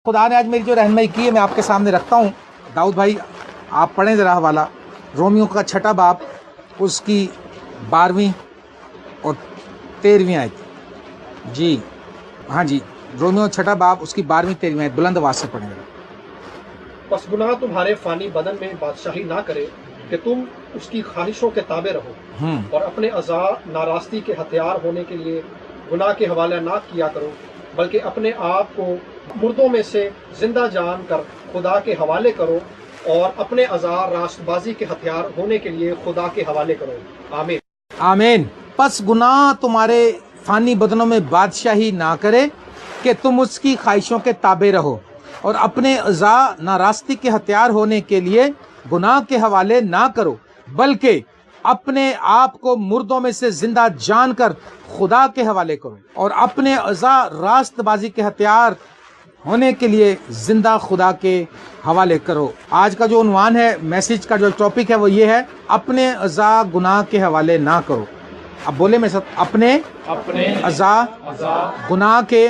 खुदा ने आज मेरी जो रहनुमाई की है मैं आपके सामने रखता हूँ। दाऊद भाई आप पढ़ें ज़रा हवाला, रोमियो का 6 बाब उसकी 12वीं और 13वीं आयत। जी हाँ जी, रोमियो 6 बाब उसकी 12वीं 13वीं आयत बुलंद आवाज़ से पढ़ें। बस गुनाह तुम्हारे फानी बदन में बादशाही ना करे कि तुम उसकी ख्वाहिशों के ताबे रहो और अपने अज़ा नारास्ती के हथियार होने के लिए गुनाह के हवाले ना किया करो, बल्कि अपने आप को मुर्दों में से जिंदा जान कर खुदा के हवाले करो और अपने अज़ा रास्तबाजी के हथियार होने के लिए खुदा के हवाले करो। आमीन आमीन। बस गुनाह तुम्हारे फानी बदनों में बादशाही ना करे कि तुम उसकी ख्वाहिशों के ताबे रहो और अपने अज़ा नारास्ती के हथियार होने के लिए गुनाह के हवाले ना करो, बल्कि अपने आप को मुर्दों में से जिंदा जानकर खुदा के हवाले करो और अपने अज़ा रास्तबाजी के हथियार होने के लिए जिंदा खुदा के हवाले करो। आज का जो उन्वान है, मैसेज का जो टॉपिक है वो ये है, अपने अज़ा गुनाह के हवाले ना करो। अब बोले मेरे साथ, अपने अज़ा गुनाह के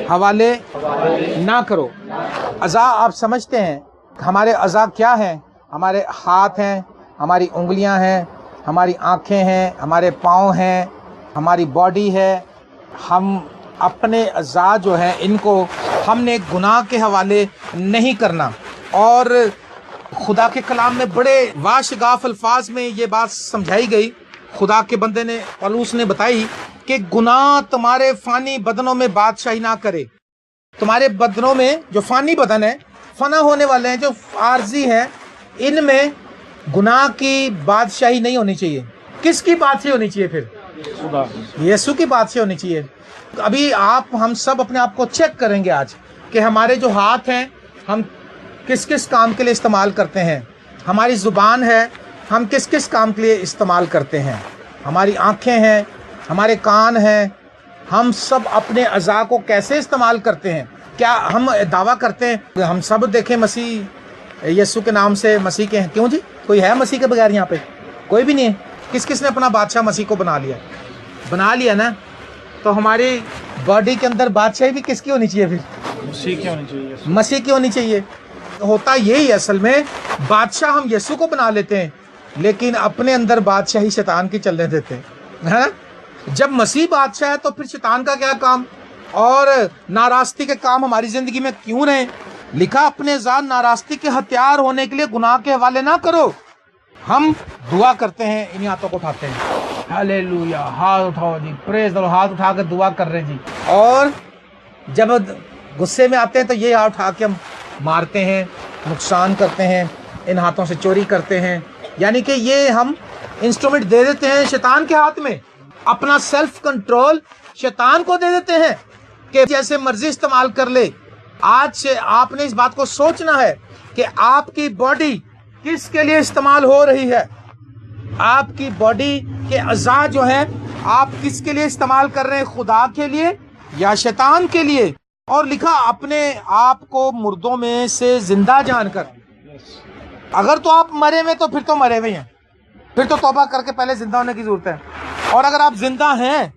हवाले ना करो। अज़ा आप समझते हैं, हमारे अज़ा क्या हैं? हमारे हाथ हैं, हमारी उंगलियां हैं, हमारी आँखें हैं, हमारे पाँव हैं, हमारी बॉडी है। हम अपने अज़ा जो हैं इनको हमने गुनाह के हवाले नहीं करना। और खुदा के कलाम में बड़े वाशगाफ अल्फाज में ये बात समझाई गई। खुदा के बंदे ने, पौलुस ने बताई कि गुनाह तुम्हारे फानी बदनों में बादशाही ना करे। तुम्हारे बदनों में जो फानी बदन है, फना होने वाले हैं, जो आर्जी हैं, इनमें गुनाह की बादशाही नहीं होनी चाहिए। किसकी बादशाही होनी चाहिए फिर? यीशु की बादशाही होनी चाहिए। अभी हम सब अपने आप को चेक करेंगे आज कि हमारे जो हाथ हैं हम किस किस काम के लिए इस्तेमाल करते हैं, हमारी ज़ुबान है हम किस किस काम के लिए इस्तेमाल करते हैं, हमारी आँखें हैं, हमारे कान हैं, हम सब अपने अज़ा को कैसे इस्तेमाल करते हैं। क्या हम दावा करते हैं हम सब देखें मसीह यीशु के नाम से मसीह के हैं? क्यों जी, कोई है मसीह के बगैर यहाँ पे? कोई भी नहीं है। किस किस ने अपना बादशाह मसीह को बना लिया ना? तो हमारी बॉडी के अंदर बादशाही भी किसकी होनी चाहिए फिर? मसीह की होनी चाहिए। होता यही असल में, बादशाह हम यीशु को बना लेते हैं लेकिन अपने अंदर बादशाही शैतान की चलने देते हैं, है ना? जब मसीह बादशाह है तो फिर शैतान का क्या काम और नारास्ती के काम हमारी जिंदगी में क्यों रहे? लिखा, अपने ज़ात नारास्ती के हथियार होने के लिए गुनाह के हवाले ना करो। हम दुआ करते हैं, इन्हीं हाथों को उठाते हैं, हालेलुया, हाथ उठाओ जी, प्रेज द लॉर्ड, हाथ उठा कर दुआ कर रहे हैं जी। और जब गुस्से में आते हैं तो ये हाथ उठा के हम मारते हैं, नुकसान करते हैं, इन हाथों से चोरी करते हैं। यानी कि ये हम इंस्ट्रूमेंट दे देते हैं शैतान के हाथ में, अपना सेल्फ कंट्रोल शैतान को दे देते हैं कि जैसे मर्जी इस्तेमाल कर ले। आज से आपने इस बात को सोचना है कि आपकी बॉडी किसके लिए इस्तेमाल हो रही है। आपकी बॉडी के अज़ा जो है आप किसके लिए इस्तेमाल कर रहे हैं, खुदा के लिए या शैतान के लिए? और लिखा, अपने आप को मुर्दों में से जिंदा जानकर। अगर तो आप मरे हुए तो फिर तो मरे हुए हैं, फिर तो तौबा करके पहले जिंदा होने की जरूरत है। और अगर आप जिंदा हैं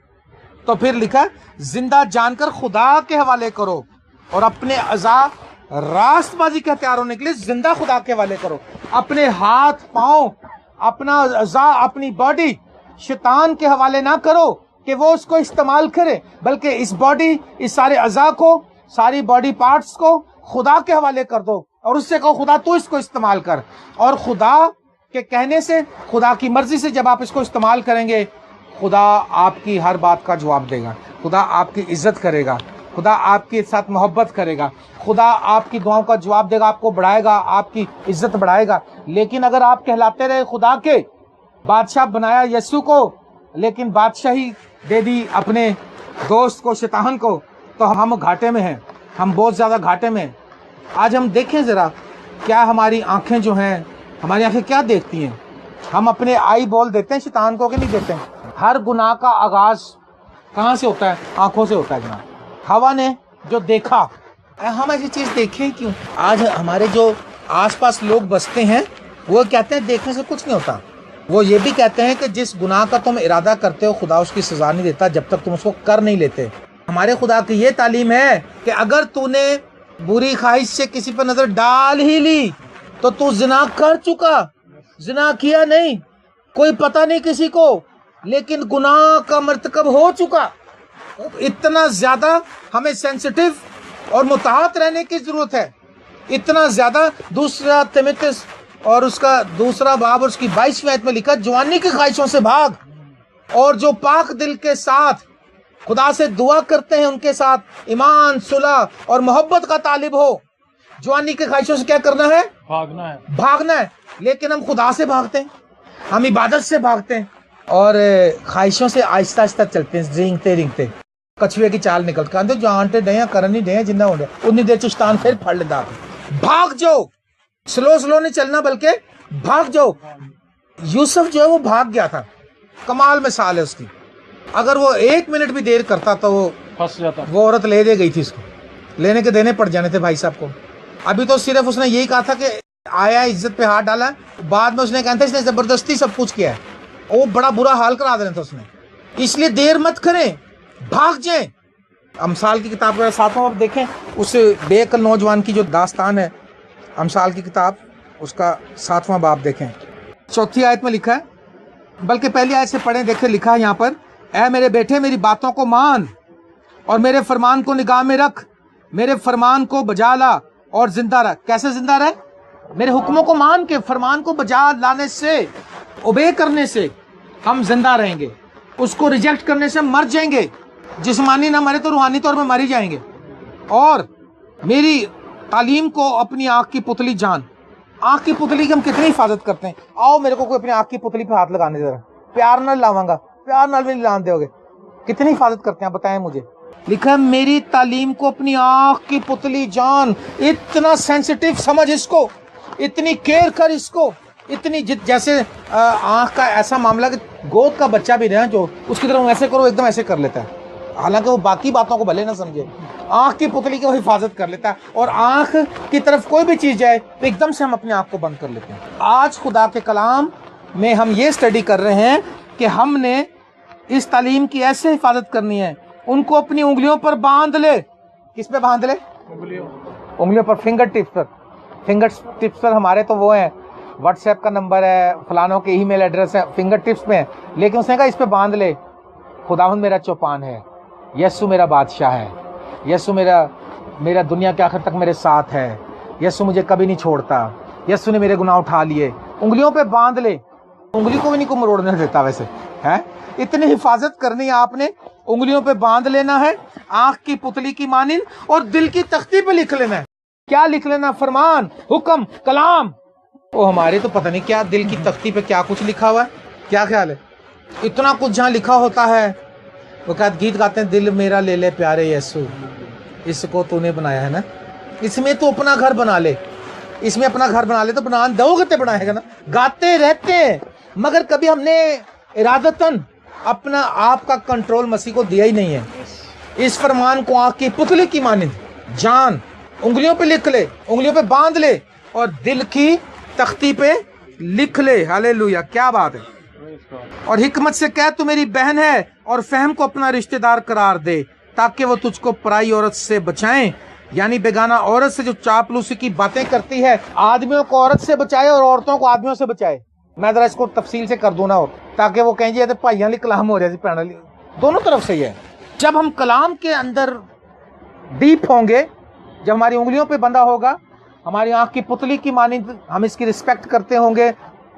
तो फिर लिखा, जिंदा जानकर खुदा के हवाले करो और अपने अज़ा रास्तबाजी के हथियार होने के लिए जिंदा खुदा के हवाले करो। अपने हाथ पाँव, अपना अज़ा, अपनी बॉडी शैतान के हवाले ना करो कि वो उसको इस्तेमाल करे, बल्कि इस बॉडी, इस सारे अज़ा को, सारी बॉडी पार्ट्स को खुदा के हवाले कर दो और उससे कहो, खुदा तू इसको इस्तेमाल कर। और खुदा के कहने से, खुदा की मर्जी से जब आप इसको इस्तेमाल करेंगे, खुदा आपकी हर बात का जवाब देगा, खुदा आपकी इज्जत करेगा, खुदा आपके साथ मोहब्बत करेगा, खुदा आपकी दुआओं का जवाब देगा, आपको बढ़ाएगा, आपकी इज्जत बढ़ाएगा। लेकिन अगर आप कहलाते रहे खुदा के बादशाह, बनाया यीशु को लेकिन बादशाही दे दी अपने दोस्त को, शैतान को, तो हम घाटे में हैं, हम बहुत ज़्यादा घाटे में हैं। आज हम देखें ज़रा, क्या हमारी आँखें जो हैं, हमारी आँखें क्या देखती हैं? हम अपने आई बॉल देते हैं शैतान को कि नहीं देते हैं? हर गुनाह का आगाज़ कहाँ से होता है? आँखों से होता है जनाब। हवा ने जो देखा, हम ऐसी चीज़ देखें क्यों? आज हमारे जो आसपास लोग बसते हैं वो कहते हैं देखने से कुछ नहीं होता। वो ये भी कहते हैं कि जिस गुनाह का तुम इरादा करते हो खुदा उसकी सज़ा नहीं देता जब तक तुम उसको कर नहीं लेते। हमारे खुदा की ये तालीम है कि अगर तूने बुरी ख्वाहिश से किसी पर नजर डाल ही ली तो तू जिना कर चुका, जिना किया नहीं, कोई पता नहीं किसी को, लेकिन गुनाह का मर्तकब हो चुका। इतना ज्यादा हमें सेंसिटिव और मुताहत रहने की जरूरत है, इतना ज्यादा। दूसरा तिमुथियुस और उसका दूसरा बाब और उसकी 22वीं आयत में लिखा, जवानी की ख्वाहिशों से भाग, और जो पाक दिल के साथ खुदा से दुआ करते हैं उनके साथ ईमान, सुलह और मोहब्बत का तालिब हो। जवानी की ख्वाहिशों से क्या करना है? भागना है, भागना है। लेकिन हम खुदा से भागते हैं, हम इबादत से भागते हैं और ख्वाहिशों से आहिस्ता आहिस्ता चलते हैं, रेंगते रेंगते कछुए की चाल निकल के आते, जानते डे करनी डे जिंदा हो रहा उन्नी देर चुस्तान फिर फड़ लेता। भाग जाओ, स्लो स्लो नहीं चलना बल्कि भाग जाओ। यूसुफ जो है वो भाग गया था, कमाल मिसाल है उसकी। अगर वो 1 मिनट भी देर करता तो वो फंस जाता। वो औरत ले दे गई थी, उसको लेने के देने पड़ जाने थे भाई साहब को। अभी तो सिर्फ उसने यही कहा था कि आया, इज्जत पे हाथ डाला, बाद में उसने कहा था इसने जबरदस्ती सब कुछ किया है, वो बड़ा बुरा हाल करा देना था उसने। इसलिए देर मत करें, भाग जाएं। अमसाल की किताब का 7वां बाब देखें, उस बेअक्ल नौजवान की जो दास्तान है, अमसाल की किताब उसका 7वां बाब देखें, 4थी आयत में लिखा है, बल्कि पहली आयत से पढ़ें, देखें लिखा है यहाँ पर, ऐ मेरे बेटे मेरी बातों को मान और मेरे फरमान को निगाह में रख, मेरे फरमान को बजा ला और जिंदा रह। कैसे जिंदा रहे? मेरे हुक्मों को मान के, फरमान को बजा लाने से, ओबे करने से हम जिंदा रहेंगे। उसको रिजेक्ट करने से हम मर जाएंगे, जिस्मानी ना मरे तो रूहानी तौर पर मर ही जाएंगे। और मेरी तालीम को अपनी आंख की पुतली जान। आंख की पुतली की हम कितनी हिफाजत करते हैं। आओ मेरे को कोई अपनी आंख की पुतली पे हाथ लगाने जरा, प्यार न लावांगा, प्यार नाल भी नहीं लान दोगे, कितनी हिफाजत करते हैं बताएं मुझे। लिखा है मेरी तालीम को अपनी आंख की पुतली जान। इतना सेंसिटिव समझ इसको, इतनी केयर कर इसको, इतनी जैसे आंख का ऐसा मामला कि गोद का बच्चा भी ना जो उसकी तरफ ऐसे करो एकदम ऐसे कर लेता है, हालांकि वो बाकी बातों को भले ना समझे, आंख की पुतली की वो हिफाजत कर लेता है। और आंख की तरफ कोई भी चीज जाए तो एकदम से हम अपनी आंख को बंद कर लेते हैं। आज खुदा के कलाम में हम ये स्टडी कर रहे हैं कि हमने इस तालीम की ऐसे हिफाजत करनी है, उनको अपनी उंगलियों पर बांध ले। किस पे बांध ले? उंगलियों पर, फिंगर टिप्स पर। फिंगर टिप्स पर हमारे तो वो हैं, व्हाट्सएप का नंबर है, फलानों के ईमेल एड्रेस है, फिंगर टिप्स पे है। लेकिन उसने कहा इस पे बांध ले, खुदावंद मेरा चौपान है, यस्सु मेरा बादशाह है, यस्सु मेरा दुनिया के आखिर तक मेरे साथ है, यस्सु मुझे कभी नहीं छोड़ता, यस्सु ने मेरे गुनाह उठा लिए। उंगलियों पे बांध ले, उंगली को भी नहीं को मरोड़ने देता वैसे है। इतनी हिफाजत करनी है आपने, उंगलियों पे बांध लेना है, आंख की पुतली की मानिंद, और दिल की तख्ती पे लिख लेना है। क्या लिख लेना? फरमान, हुक्म, कलाम। वो हमारे तो पता नहीं क्या दिल की तख्ती पे क्या कुछ लिखा हुआ है। क्या ख्याल है? इतना कुछ जहाँ लिखा होता है, वो क्या गीत गाते हैं, दिल मेरा ले ले प्यारे यीशु, इसको तूने बनाया है ना, इसमें तो अपना घर बना ले, इसमें अपना घर बना ले। तो बना दोगे तो बनाएगा ना। गाते रहते हैं मगर कभी हमने इरादतन अपना आप का कंट्रोल मसीह को दिया ही नहीं है। इस फरमान को आंख की पुतली की मानिंद जान, उंगलियों पे लिख ले, उंगलियों पे बांध ले और दिल की तख्ती पे लिख ले। हालेलुया, क्या बात है। और हिकमत से कह तू मेरी बहन है, और फहम को अपना रिश्तेदार करार दे, ताकि वो तुझको पराई औरत से बचाएं, यानी बेगाना औरत से जो चापलूसी की बातें करती है। आदमियों को औरत से बचाए और औरतों को आदमियों से बचाए। मैं जरा इसको तफसील से कर दूं ना, और ताकि वो कहें जी भाइयों वाली कलाम हो रहा है, भैन वाली, दोनों तरफ से ही है। जब हम कलाम के अंदर डीप होंगे, जब हमारी उंगलियों पे बंधा होगा, हमारी आंख की पुतली की मानिंद हम इसकी रिस्पेक्ट करते होंगे,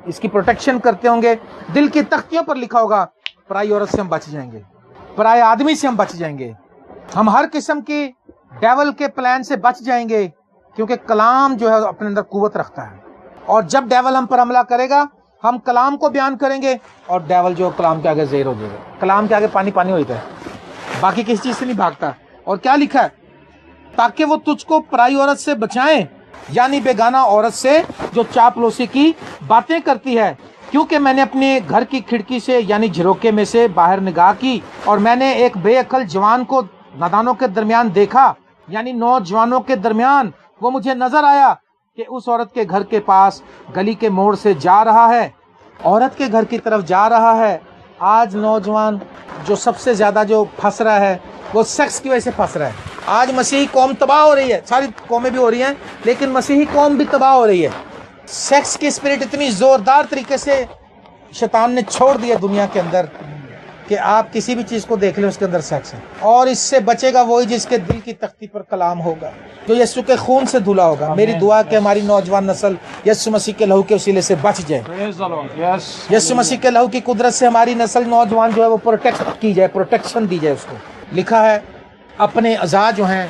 इसकी प्रोटेक्शन करते होंगे, दिल की तख्तियों पर लिखा होगा, पराई औरत से हम बच जाएंगे, पराए आदमी से हम बच जाएंगे, हम हर किस्म की डेवल के प्लान से बच जाएंगे, क्योंकि कलाम जो है अपने अंदर कुव्वत रखता है। और जब डेवल हम पर हमला करेगा, हम कलाम को बयान करेंगे और डेवल जो कलाम के आगे ज़ेर हो जाएगा। कलाम के आगे पानी पानी हो जाता है, बाकी किसी चीज़ से नहीं भागता। और क्या लिखा है? ताकि वो तुझको पराई औरत से बचाएं, यानी बेगाना औरत से जो चापलूसी की बातें करती है। क्योंकि मैंने अपने घर की खिड़की से यानी झरोके में से बाहर निगाह की, और मैंने एक बेअक्ल जवान को नादानों के दरमियान देखा, यानी नौजवानों के दरमियान वो मुझे नजर आया कि उस औरत के घर के पास गली के मोड़ से जा रहा है, औरत के घर की तरफ जा रहा है। आज नौजवान जो सबसे ज़्यादा जो फंस रहा है وہ سیکس کی وجہ سے پھنس رہا ہے. آج مسیحی قوم تباہ ہو رہی ہے, ساری قومیں بھی ہو رہی ہیں, لیکن مسیحی قوم بھی تباہ ہو رہی ہے. سیکس کی اسپرٹ اتنی زوردار طریقے سے شیطان نے چھوڑ دیا دنیا کے اندر کہ آپ کسی بھی چیز کو دیکھ لیں اس کے اندر سیکس ہے. اور اس سے بچے گا وہی جس کے دل کی تختی پر کلام ہوگا, جو یسوع کے خون سے دھلا ہوگا. میری دعا کہ ہماری نوجوان نسل یسوع مسیح کے لہو کے وسیلے سے بچ جائے. یسوع مسیح کے لہو کی قدرت سے ہماری نسل نوجوان جو ہے وہ پروٹیکٹ کی جائے, پروٹیکشن دی جائے اس کو. لکھا ہے اپنے اعضاء جو ہیں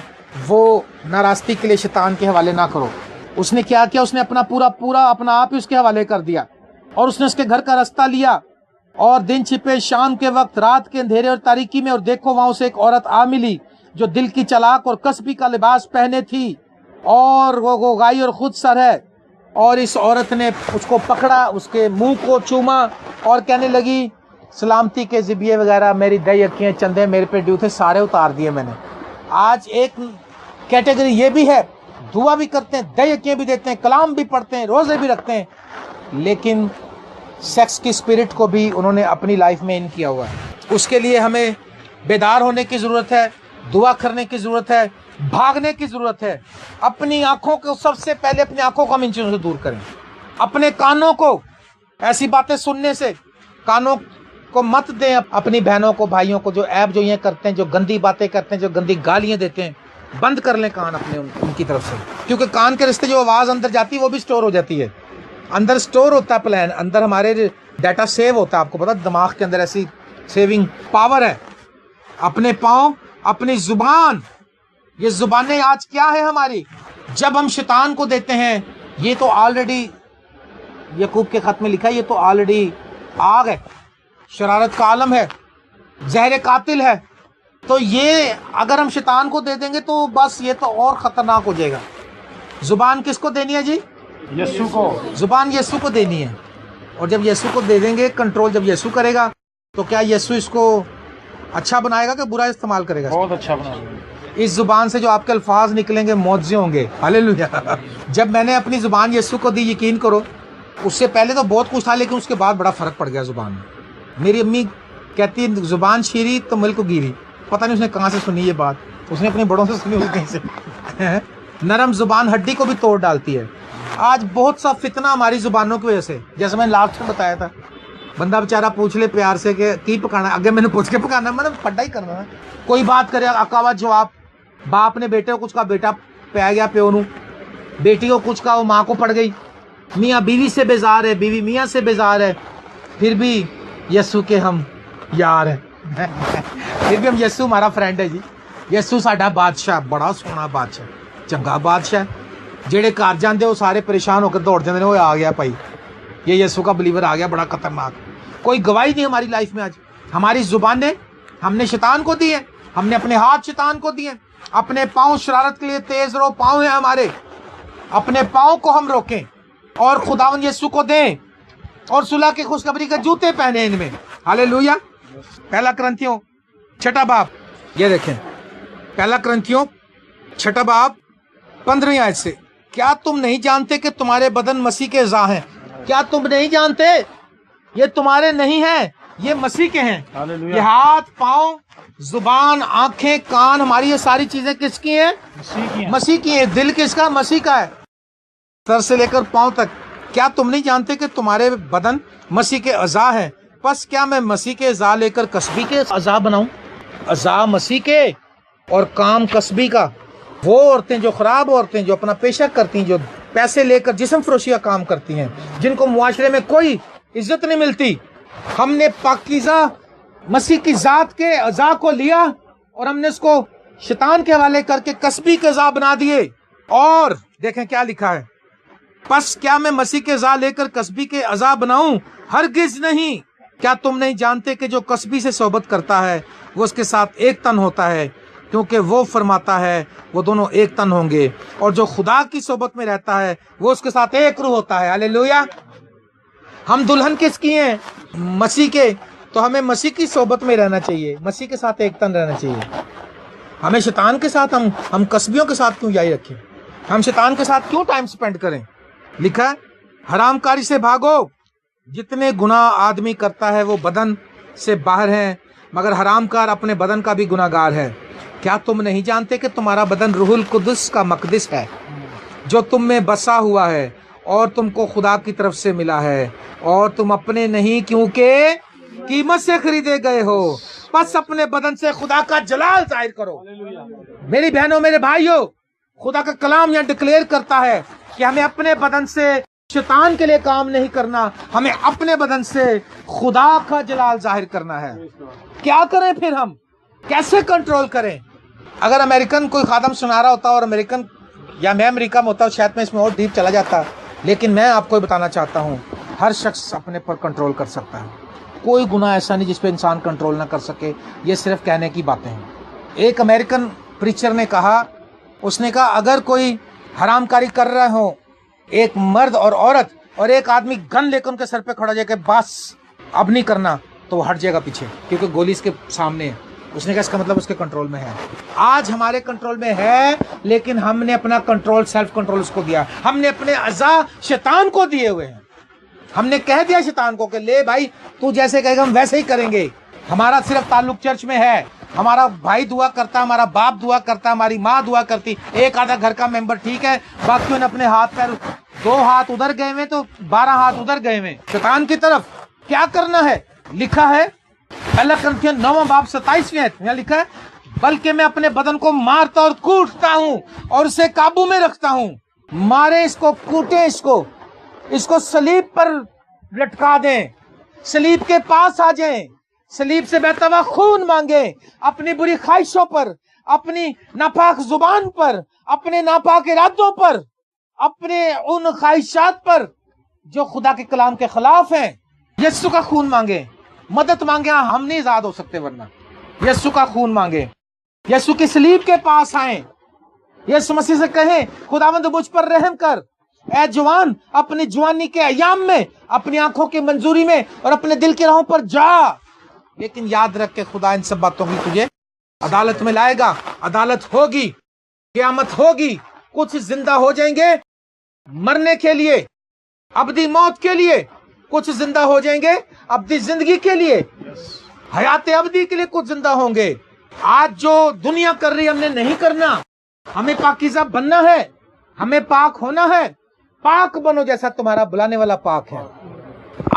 وہ ناراستی کے لیے شیطان کے حوالے نہ کرو. اس نے کیا کیا, اس نے اپنا پورا اپنا آپ ہی اس کے حوالے کر دیا, اور اس نے اس کے گھر کا رستہ لیا. اور دن چھپے شام کے وقت رات کے اندھیرے اور تاریکی میں, اور دیکھو وہاں اسے ایک عورت آ ملی جو دل کی چلاک اور کسبی کا لباس پہنے تھی, اور وہ گائی اور خود سر ہے. اور اس عورت نے اس کو پکڑا, اس کے منہ کو چوما اور کہنے لگی سلامتی کے ذبیحے وغیرہ میری دہی اکیاں چندے میرے پہ ڈیو تھے سارے اتار دیے میں نے. آج ایک کیٹیگری یہ بھی ہے, دعا بھی کرتے ہیں, دہی اکیاں بھی دیتے ہیں, کلام بھی پڑھتے ہیں, روزے بھی رکھتے ہیں, لیکن سیکس کی اسپرٹ کو بھی انہوں نے اپنی لائف میں ان کیا ہوا ہے. اس کے لیے ہمیں بیدار ہونے کی ضرورت ہے, دعا کرنے کی ضرورت ہے, بھاگنے کی ضرورت ہے. اپنی آنکھوں کو سب سے پہلے اپنی آنکھوں کو ہم ان چیزوں سے دور کریں. اپنے کانوں کو ایسی باتیں سننے سے کانوں کو مت دیں. اپنی بہنوں کو بھائیوں کو جو عیب جو یہ کرتے ہیں, جو گندی باتیں کرتے ہیں, جو گندی گالیاں دیتے ہیں, بند کر لیں کان اپنے ان کی طرف سے. کیونکہ کان کے رستے جو آواز اندر جاتی ہے وہ بھی سٹور ہو جاتی ہے. اندر سٹور ہوتا ہے پلان, اندر ہمارے ڈیٹا سیو ہوتا ہے. آپ کو پتا دماغ کے اندر ایسی سیونگ پاور ہے. اپنے پاؤں, اپنی زبان, یہ زبانیں آج کیا ہے ہماری, جب ہم شیطان کو دیتے ہیں, یہ تو آلریڈی یعقوب کے خط میں لکھا ہے, یہ تو آلریڈی آگ ہے, شرارت کا عالم ہے, زہر قاتل ہے. تو یہ اگر ہم شیطان کو دے دیں گے تو بس یہ تو اور خطرناک ہو جائے گا. زبان کس کو دینی ہے جی؟ یسوع کو. زبان یسوع کو دینی ہے. اور جب یسوع کو دے دیں گے کنٹرول, جب یسوع کرے گا تو کیا یسوع اس کو اچھا بنائے گا کہ برا استعمال کرے گا؟ بہت اچھا بنائے گا. اس زبان سے جو آپ کے الفاظ نکلیں گے معجزے ہوں گے. ہاللیلویا. جب میں نے اپنی زبان یسوع کو دی, یقین کرو اس سے پہلے تو بہت کچھ تھا, لیکن اس کے بعد بڑا فرق پڑ گیا زبان میں. میری امی کہتی زبان شیری تو ملک گیری. پتہ نہیں اس نے کہاں سے سنی یہ بات, اس نے اپنے بڑوں سے سنی ہوئی کہیں سے. نرم زبان ہڈی کو بھی توڑ ڈالتی ہے. آج بہت سا فتنہ ہماری زبانوں کی وجہ سے, جیسے میں نے لاسٹ میں بتایا تھا, بندہ بیچارہ پوچھ لے پیار سے کہ کی پکانا, اگے میں نے پوچھ کے پکانا, میں نے پڈا ہی کرنا ہے. کوئی بات کرے اکاوا جواب, باپ نے بیٹے کو کچھ کہا, بیٹا پہ گیا پیو نو, بیٹی کو کچھ کہا وہ ماں کو پڑ گئی, میاں بیوی سے بیزار ہے, بیوی میاں سے بیزار ہے, پھر بھی یسوع کے ہم یار ہیں. پھر بھی ہم یسوع ہمارا فرینڈ ہے جی. یسوع ساڈا بادشاہ, بڑا سونا بادشاہ, چنگا بادشاہ. جہے گھر جاندے وہ سارے پریشان ہو کے دوڑ جاندے نے, وہ آ گیا بھائی یہ یسوع کا بلیور آ گیا, بڑا خطرناک. کوئی گواہی نہیں ہماری لائف میں. آج ہماری زبانیں ہم نے شیطان کو دی ہیں, ہم نے اپنے ہاتھ شیطان کو دیے, اپنے پاؤں شرارت کے لیے تیز رو پاؤں ہیں ہمارے. اپنے پاؤں کو ہم روکیں اور خداوند یسوع کو دیں, اور صلح کی خوشخبری کے جوتے پہنے ان میں. ہاللیلویا. پہلا کرنتھیوں 6 باب, یہ دیکھیں پہلا کرنتھیوں 6 باب 15 آیت سے. کیا تم نہیں جانتے کہ تمہارے بدن مسیح کے اعضاء ہیں؟ کیا تم نہیں جانتے یہ تمہارے نہیں ہیں, یہ مسیح کے ہیں. یہ ہاتھ, پاؤں, زبان, آنکھیں, کان, ہماری یہ ساری چیزیں کس کی ہیں؟ مسیح کی ہیں. دل کس کا؟ مسیح کا ہے, سر سے لے کر پاؤں تک. کیا تم نہیں جانتے کہ تمہارے بدن مسیح کے اعضاء ہیں؟ پس کیا میں مسیح کے اعضاء لے کر کسبی کے اعضاء بناؤں؟ اعضاء مسیح کے اور کام کسبی کا. وہ عورتیں جو خراب عورتیں جو اپنا پیشہ کرتی ہیں, جو پیسے لے کر جسم فروشی کا کام کرتی ہیں, جن کو معاشرے میں کوئی عزت نہیں ملتی, ہم نے پاکیزہ مسیح کی ذات کے اعضاء کو لیا اور ہم نے اس کو شیطان کے حوالے کر کے کسبی کے اعضاء بنا دیے. اور دیکھیں کیا لکھا ہے, پس کیا میں مسیح کے اعضاء لے کر کسبی کے اعضاء بناؤں؟ ہرگز نہیں. کیا تم نہیں جانتے کہ جو کسبی سے صحبت کرتا ہے وہ اس کے ساتھ ایک تن ہوتا ہے, کیونکہ وہ فرماتا ہے وہ دونوں ایک تن ہوں گے. اور جو خدا کی صحبت میں رہتا ہے وہ اس کے ساتھ ایک روح ہوتا ہے. ہاللیلویا. ہم دلہن کس کی ہیں؟ مسیح کے. تو ہمیں مسیح کی صحبت میں رہنا چاہیے, مسیح کے ساتھ ایک تن رہنا چاہیے. ہمیں شیطان کے ساتھ ہم کسبیوں کے ساتھ کیوں جاری رکھیں؟ ہم شیطان کے ساتھ کیوں ٹائم سپینڈ کریں؟ لکھا ہے حرام کاری سے بھاگو. جتنے گناہ آدمی کرتا ہے وہ بدن سے باہر ہیں, مگر حرام کار اپنے بدن کا بھی گناہ گار ہے. क्या तुम नहीं जानते कि तुम्हारा बदन रूहुल कुदस का मकदस है जो तुम में बसा हुआ है और तुमको खुदा की तरफ से मिला है और तुम अपने नहीं क्योंकि कीमत से खरीदे गए हो। बस अपने बदन से खुदा का जलाल जाहिर करो। मेरी बहनों मेरे भाइयों, खुदा का कलाम यहाँ डिक्लेयर करता है कि हमें अपने बदन से शैतान के लिए काम नहीं करना, हमें अपने बदन से खुदा का जलाल जाहिर करना है। क्या करें फिर, हम कैसे कंट्रोल करें? अगर अमेरिकन कोई खादम सुना रहा होता और अमेरिकन या मैं अमेरिका में होता शायद मैं इसमें और डीप चला जाता, लेकिन मैं आपको बताना चाहता हूँ हर शख्स अपने पर कंट्रोल कर सकता है। कोई गुनाह ऐसा नहीं जिस पे इंसान कंट्रोल ना कर सके। ये सिर्फ कहने की बातें हैं। एक अमेरिकन प्रीचर ने कहा, उसने कहा अगर कोई हरामकारी कर रहे हो, एक मर्द और औरत और एक आदमी गन लेकर उनके सर पे खड़ा हो जाए कि बस अब नहीं करना, तो वो हट जाएगा पीछे क्योंकि गोली इसके सामने है। उसने कहा इसका मतलब उसके कंट्रोल में है। आज हमारे कंट्रोल में है, लेकिन हमने अपना कंट्रोल, सेल्फ कंट्रोल उसको दिया। हमने अपने अज़ा शैतान को दिए हुए हैं। हमने कह दिया शैतान को कि ले भाई तू जैसे कहेगा हम वैसे ही करेंगे। हमारा सिर्फ ताल्लुक चर्च में है, हमारा भाई दुआ करता, हमारा बाप दुआ करता, हमारी माँ दुआ करती, एक आधा घर का मेंबर ठीक है, बाकी ने अपने हाथ पैर 2 हाथ उधर गए हुए तो 12 हाथ उधर गए हुए शैतान की तरफ। क्या करना है? लिखा है पहला कुरिन्थियों 9 बाब 27वें आयत में लिखा है, बल्कि मैं अपने बदन को मारता और कूटता हूँ और उसे काबू में रखता हूँ। मारे इसको, कूटे इसको सलीब पर लटका दें, सलीब के पास आ जाएं, सलीब से बहता हुआ खून मांगे, अपनी बुरी ख्वाहिशों पर, अपनी नापाक जुबान पर, अपने नापाक इरादों पर, अपने उन ख्वाहिशात पर जो खुदा के कलाम के खिलाफ हैं, यीशु का खून मांगे, मदद मांगे। हम नहीं आजाद हो सकते वरना यीशु का खून मांगे, यीशु की सलीब के पास आए, यीशु मसीह से कहें खुदावंद मुझ पर रहम कर, ऐ जवान अपनी जवानी के अयाम में, अपनी आंखों की मंजूरी में और अपने दिल की राहों पर जा। लेकिन याद रख के खुदा इन सब बातों की तुझे अदालत में लाएगा। अदालत होगी, क़यामत होगी, कुछ जिंदा हो जाएंगे मरने के लिए, अबदी मौत के लिए, कुछ जिंदा हो जाएंगे अबदी जिंदगी के लिए, हयात अबदी के लिए कुछ जिंदा होंगे। आज जो दुनिया कर रही है हमने नहीं करना, हमें पाकीज़ा बनना है, हमें पाक होना है। पाक बनो जैसा तुम्हारा बुलाने वाला पाक है।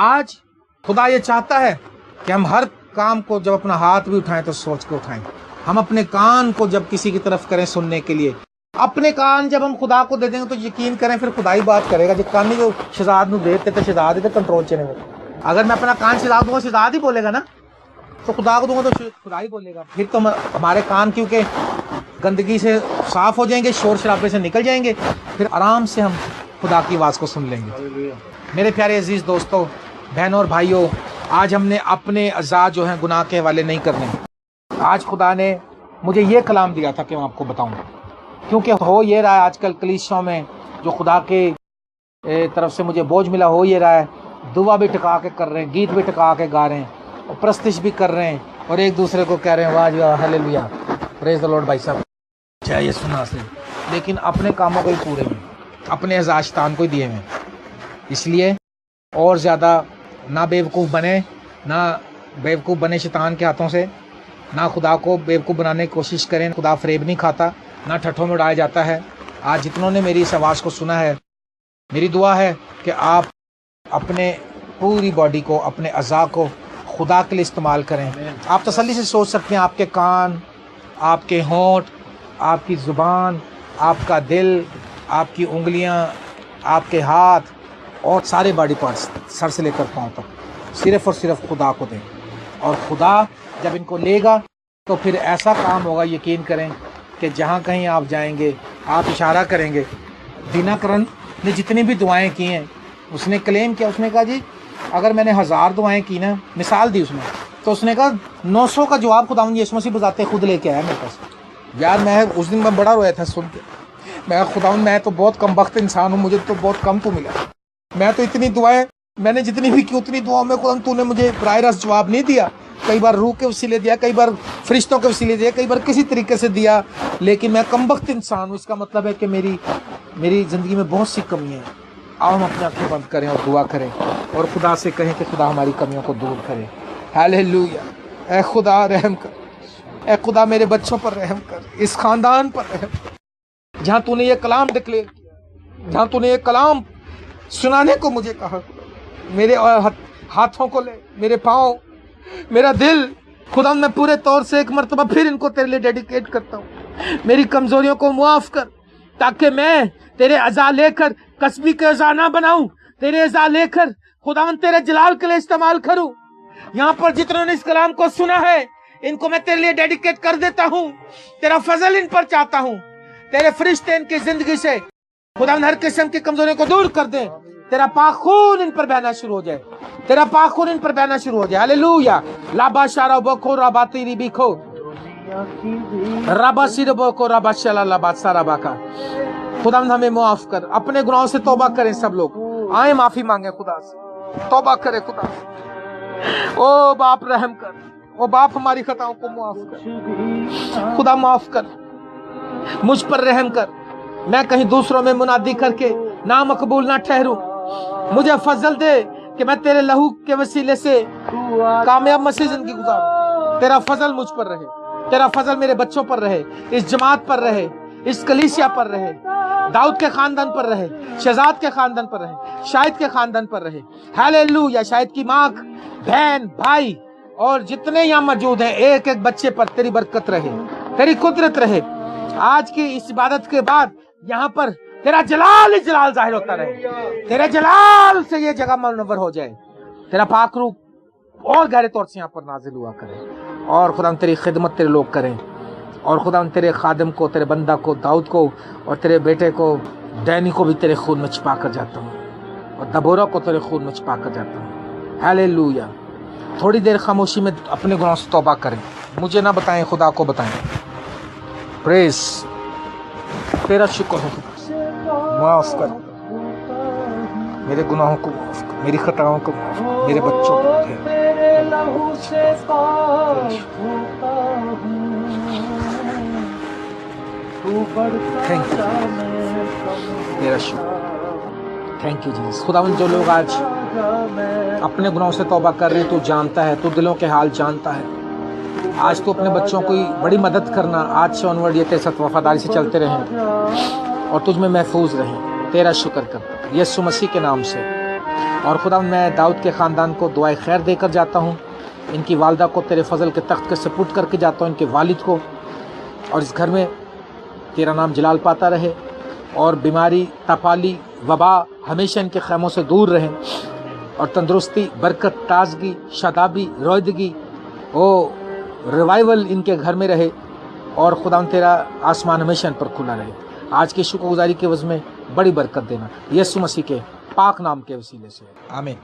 आज खुदा ये चाहता है कि हम हर काम को जब अपना हाथ भी उठाएं तो सोच के उठाएं। हम अपने कान को जब किसी की तरफ करें सुनने के लिए, अपने कान जब हम खुदा को दे देंगे तो यकीन करें फिर खुदा ही बात करेगा। जो कान जो शहजाद नू देते तो शहजाद ही कंट्रोल च रहे। अगर मैं अपना कान शहजाद दूंगा, शहजाद ही बोलेगा ना, तो खुदा को दूंगा तो खुदा ही बोलेगा। फिर तो हमारे कान क्योंकि गंदगी से साफ हो जाएंगे, शोर शराबे से निकल जाएंगे, फिर आराम से हम खुदा की आवाज़ को सुन लेंगे। मेरे प्यारे अजीज़ दोस्तों, बहनों और भाइयों, आज हमने अपने अज़ा जो हैं गुनाह के हवाले नहीं करने। आज खुदा ने मुझे ये कलाम दिया था कि मैं आपको बताऊं, क्योंकि हो ये रहा है आजकल कलीसियों में जो खुदा के तरफ से मुझे बोझ मिला, हो ये रहा है दुआ भी टिका के कर रहे हैं, गीत भी टिका के गा रहे हैं और प्रस्तिश भी कर रहे हैं और एक दूसरे को कह रहे हैं वाह जी वाह, हालेलुया, प्रेज द लॉर्ड भाई साहब, जय यीशु नासरी। लेकिन अपने कामों को ही पूरे में, अपने अज़ा शैतान को ही दिए हुए। इसलिए और ज़्यादा ना बेवकूफ़ बने शैतान के हाथों से, ना खुदा को बेवकूफ़ बनाने की कोशिश करें। खुदा फरेब नहीं खाता, ना ठट्ठों में उड़ाया जाता है। आज जितनों ने मेरी इस आवाज़ को सुना है, मेरी दुआ है कि आप अपने पूरी बॉडी को, अपने अज़ा को खुदा के लिए इस्तेमाल करें। आप तसल्ली से सोच सकते हैं, आपके कान, आपके होंठ, आपकी ज़ुबान, आपका दिल, आपकी उंगलियां, आपके हाथ और सारे बॉडी पार्ट्स सर से लेकर पाँव तक सिर्फ़ और सिर्फ खुदा को दें। और खुदा जब इनको लेगा तो फिर ऐसा काम होगा, यकीन करें कि जहाँ कहीं आप जाएंगे आप इशारा करेंगे। दीनाकरण ने जितनी भी दुआएं की हैं, उसने क्लेम किया, उसने कहा जी अगर मैंने 1000 दुआएं की ना, मिसाल दी उसने, तो उसने कहा 900 का जवाब खुदावंद यीशु मसीह बजाते खुद लेके आया मेरे पास। यार मैं उस दिन मैं बड़ा रोया था सुन के, मैं खुदावंद मैं तो बहुत कम वक्त इंसान हूँ, मुझे तो बहुत कम तो मिला, मैं तो इतनी दुआएं मैंने जितनी भी की उतनी दुआओं में खुदावंद तूने मुझे बराह रास्त जवाब नहीं दिया। कई बार रूह के वसीले दिया, कई बार फरिश्तों के वसीले दिया, कई बार किसी तरीके से दिया, लेकिन मैं कम वक्त इंसान हूँ। इसका मतलब है कि मेरी ज़िंदगी में बहुत सी कमियाँ हैं। आओ हम अपनी आँखें बंद करें और दुआ करें और खुदा से कहें कि खुदा हमारी कमियों को दूर करे। हालेलुया। ऐ खुदा रहम कर, اے خدا میرے بچوں پر رحم کر, اس خاندان پر رحم کر, جہاں تو نے یہ کلام ڈکلیئر کیا, جہاں تو نے یہ کلام سنانے کو مجھے کہا, میرے ہاتھوں کو لے, میرے پاؤں, میرا دل, خدا میں پورے طور سے ایک مرتبہ پھر ان کو تیرے لیے ڈیڈیکیٹ کرتا ہوں. میری کمزوریوں کو معاف کر تاکہ میں تیرے عزا لے کر کسبی کے عزا نہ بناؤں, تیرے عزا لے کر خداوند تیرے جلال کے لیے استعمال کروں. یہاں پر جتنوں نے اس کلام کو سنا ہے ان کو میں تیرے لیے ڈیڈیکیٹ کر دیتا ہوں. تیرا فضل ان پر چاہتا ہوں, تیرے فرشتے ان کی زندگی سے خداوند ہر قسم کی کمزوریوں کو دور کر دیں. تیرا پاک خون ان پر بہنا شروع ہو جائے, تیرا پاک خون ان پر بہنا شروع ہو جائے. ہاللویا. لابا شارا بوکو رابا تیری بیکھو رابا سیر بوکو رابا شلا لابا سارا باکا. خداوند ہمیں معاف کر, اپنے گناہوں سے توبہ کریں. سب لوگ آئیں معافی مانگیں خدا سے, توبہ کرے خدا سے. او باپ رحم کر, او باپ ہماری خطاؤں کو معاف کر, خدا معاف کر, مجھ پر رحم کر. میں کہیں دوسروں میں منادی کر کے نامقبول نہ ٹھہروں. مجھے فضل دے کہ میں تیرے لہو کے وسیلے سے کامیاب مسیح زندگی گزاروں. تیرا فضل مجھ پر رہے, تیرا فضل میرے بچوں پر رہے, اس جماعت پر رہے, اس کلیسیا پر رہے, داؤد کے خاندان پر رہے, شہزاد کے خاندان پر رہے, شاہد کے خاندان پر رہے. ہاللویا. شاہد کی ماں, بہن, بھائی اور جتنے یہاں موجود ہیں, ایک ایک بچے پر تیری برکت رہے, تیری قدرت رہے. آج کی اس عبادت کے بعد یہاں پر تیرا جلال ہی جلال ظاہر ہوتا رہے, تیرے جلال سے یہ جگہ منور ہو جائے. تیرا پاک روح اور گہرے طور سے یہاں پر نازل ہوا کرے, اور خدا تیری خدمت تیرے لوگ کریں. اور خدا تیرے خادم کو, تیرے بندہ کو, داؤد کو, اور تیرے بیٹے کو ڈینی کو بھی تیرے خون میں چھپا کر جاتا ہوں, اور دبورہ کو تیرے خون میں چھپا کر جاتا ہوں. ہاللویا. تھوڑی دیر خاموشی میں اپنے گناہوں سے توبہ کریں. مجھے نہ بتائیں, خدا کو بتائیں. پریز, تیرا شکر ہے. معاف کر میرے گناہوں کو, معاف کر میری خطاؤں کو, معاف کر میرے بچوں کو. تھینک یو, میرا شکر. Thank you Jesus. خداوند جو لوگ آج اپنے گناہوں سے توبہ کر رہے ہیں, تو جانتا ہے, تو دلوں کے حال جانتا ہے. آج تو اپنے بچوں کی بڑی مدد کرنا. آج سے آنورڈ یہ تیرے ساتھ وفاداری سے چلتے رہیں اور تجھ میں محفوظ رہیں. تیرا شکر کرتا یسوع مسیح کے نام سے. اور خداوند میں داؤد کے خاندان کو دعائے خیر دے کر جاتا ہوں. ان کی والدہ کو تیرے فضل کے تخت کے سپرد کر کے جاتا ہوں, ان کے والد کو. اور اس گھر میں تیرا نام جلال پاتا رہے, اور بیماری, تپالی, وبا ہمیشہ ان کے خیموں سے دور رہیں, اور تندرستی, برکت, تازگی, شادابی, رویدگی, ریوائیول ان کے گھر میں رہے. اور خداوند تیرا آسمان ہمیشہ ان پر کھلا رہے. آج کی شکر گزاری کے عوض میں بڑی برکت دینا, یسوع مسیح کے پاک نام کے وسیلے سے, آمین.